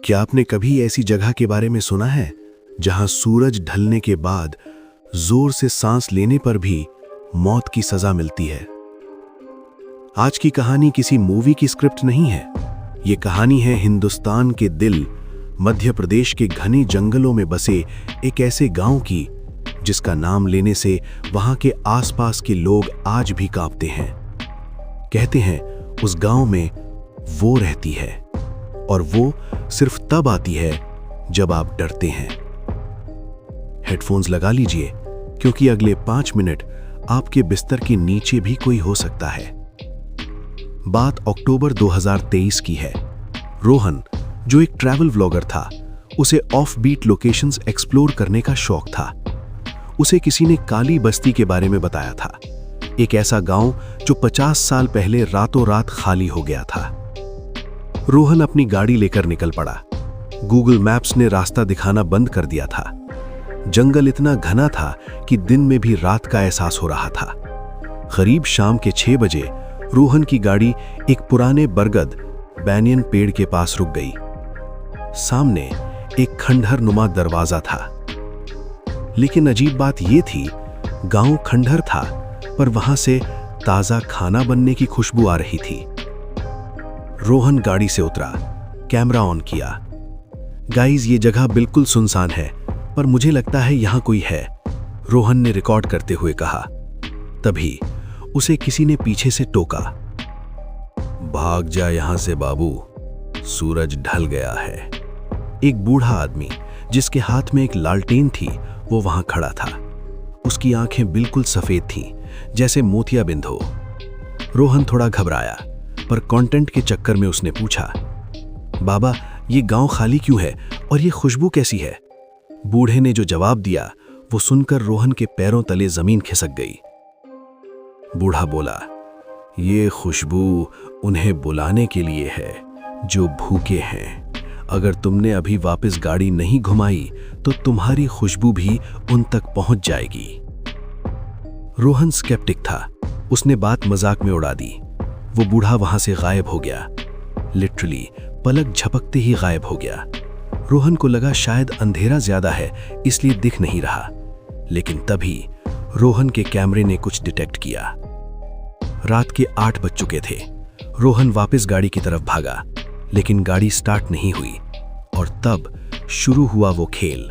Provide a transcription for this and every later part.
क्या आपने कभी ऐसी जगह के बारे में सुना है जहां सूरज ढलने के बाद जोर से सांस लेने पर भी मौत की सजा मिलती है? आज की कहानी किसी मूवी की स्क्रिप्ट नहीं है। ये कहानी है हिंदुस्तान के दिल, मध्य प्रदेश के घने जंगलों में बसे एक ऐसे गांव की जिसका नाम लेने से वहां के आसपास के लोग आज भी कांपते हैं। कहते हैं उस गांव में वो रहती है और वो सिर्फ तब आती है जब आप डरते हैं। हेडफोन्स लगा लीजिए क्योंकि अगले 5 मिनट आपके बिस्तर के नीचे भी कोई हो सकता है। बात अक्टूबर 2023 की है। रोहन, जो एक ट्रैवल व्लॉगर था, उसे ऑफ बीट लोकेशंस एक्सप्लोर करने का शौक था। उसे किसी ने काली बस्ती के बारे में बताया था, एक ऐसा गांव जो 50 साल पहले रातों रात खाली हो गया था। रोहन अपनी गाड़ी लेकर निकल पड़ा। गूगल मैप्स ने रास्ता दिखाना बंद कर दिया था। जंगल इतना घना था कि दिन में भी रात का एहसास हो रहा था। करीब शाम के 6 बजे रोहन की गाड़ी एक पुराने बरगद बैनियन पेड़ के पास रुक गई। सामने एक खंडहर नुमा दरवाजा था। लेकिन अजीब बात यह थी, गांव खंडहर था पर वहां से ताजा खाना बनने की खुशबू आ रही थी। रोहन गाड़ी से उतरा, कैमरा ऑन किया। गाइस, ये जगह बिल्कुल सुनसान है पर मुझे लगता है यहां कोई है, रोहन ने रिकॉर्ड करते हुए कहा। तभी उसे किसी ने पीछे से टोका। भाग जा यहां से बाबू, सूरज ढल गया है। एक बूढ़ा आदमी जिसके हाथ में एक लालटेन थी वो वहां खड़ा था। उसकी आंखें बिल्कुल सफेद थीं, जैसे मोतियाबिंद हो। रोहन थोड़ा घबराया पर कंटेंट के चक्कर में उसने पूछा, बाबा ये गांव खाली क्यों है और ये खुशबू कैसी है? बूढ़े ने जो जवाब दिया वो सुनकर रोहन के पैरों तले जमीन खिसक गई। बूढ़ा बोला, ये खुशबू उन्हें बुलाने के लिए है जो भूखे हैं। अगर तुमने अभी वापस गाड़ी नहीं घुमाई तो तुम्हारी खुशबू भी उन तक पहुंच जाएगी। रोहन स्केप्टिक था, उसने बात मजाक में उड़ा दी। वो बूढ़ा वहां से गायब हो गया। लिटरली पलक झपकते ही गायब हो गया। रोहन को लगा शायद अंधेरा ज्यादा है इसलिए दिख नहीं रहा। लेकिन तभी रोहन के कैमरे ने कुछ डिटेक्ट किया। रात के 8 बज चुके थे। रोहन वापस गाड़ी की तरफ भागा, लेकिन गाड़ी स्टार्ट नहीं हुई। और तब शुरू हुआ वो खेल।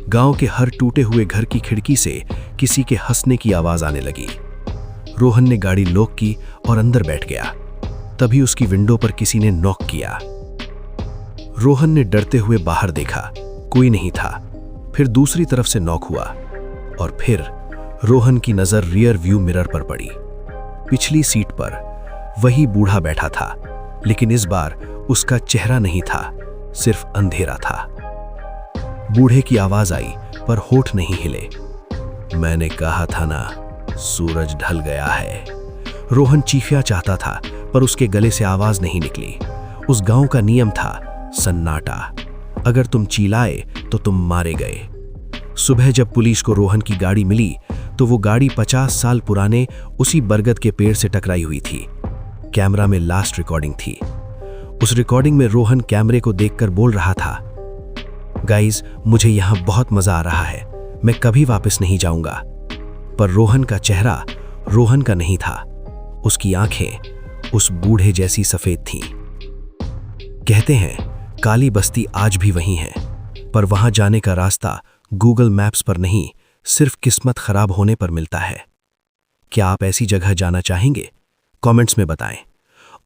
गांव के हर टूटे हुए घर की खिड़की से किसी के हंसने की आवाज आने लगी। रोहन ने गाड़ी लॉक की और अंदर बैठ गया। तभी उसकी विंडो पर किसी ने नॉक किया। रोहन ने डरते हुए बाहर देखा, कोई नहीं था। फिर दूसरी तरफ से नॉक हुआ और फिर रोहन की नजर रियर व्यू मिरर पर पड़ी। पिछली सीट पर वही बूढ़ा बैठा था, लेकिन इस बार उसका चेहरा नहीं था, सिर्फ अंधेरा था। बूढ़े की आवाज आई पर होठ नहीं हिले। मैंने कहा था ना, सूरज ढल गया है। रोहन चीखना चाहता था पर उसके गले से आवाज नहीं निकली। उस गांव का नियम था सन्नाटा। अगर तुम चिल्लाए तो तुम मारे गए। सुबह जब पुलिस को रोहन की गाड़ी मिली तो वो गाड़ी 50 साल पुराने उसी बरगद के पेड़ से टकराई हुई थी। कैमरा में लास्ट रिकॉर्डिंग थी। उस रिकॉर्डिंग में रोहन कैमरे को देखकर बोल रहा था, गाइस मुझे यहां बहुत मजा आ रहा है, मैं कभी वापस नहीं जाऊंगा। पर रोहन का चेहरा रोहन का नहीं था। उसकी आंखें उस बूढ़े जैसी सफेद थीं। कहते हैं काली बस्ती आज भी वही है, पर वहां जाने का रास्ता गूगल मैप्स पर नहीं, सिर्फ किस्मत खराब होने पर मिलता है। क्या आप ऐसी जगह जाना चाहेंगे? कमेंट्स में बताएं।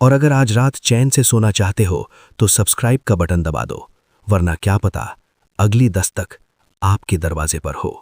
और अगर आज रात चैन से सोना चाहते हो तो सब्सक्राइब का बटन दबा दो, वरना क्या पता अगली दस्तक आपके दरवाजे पर हो।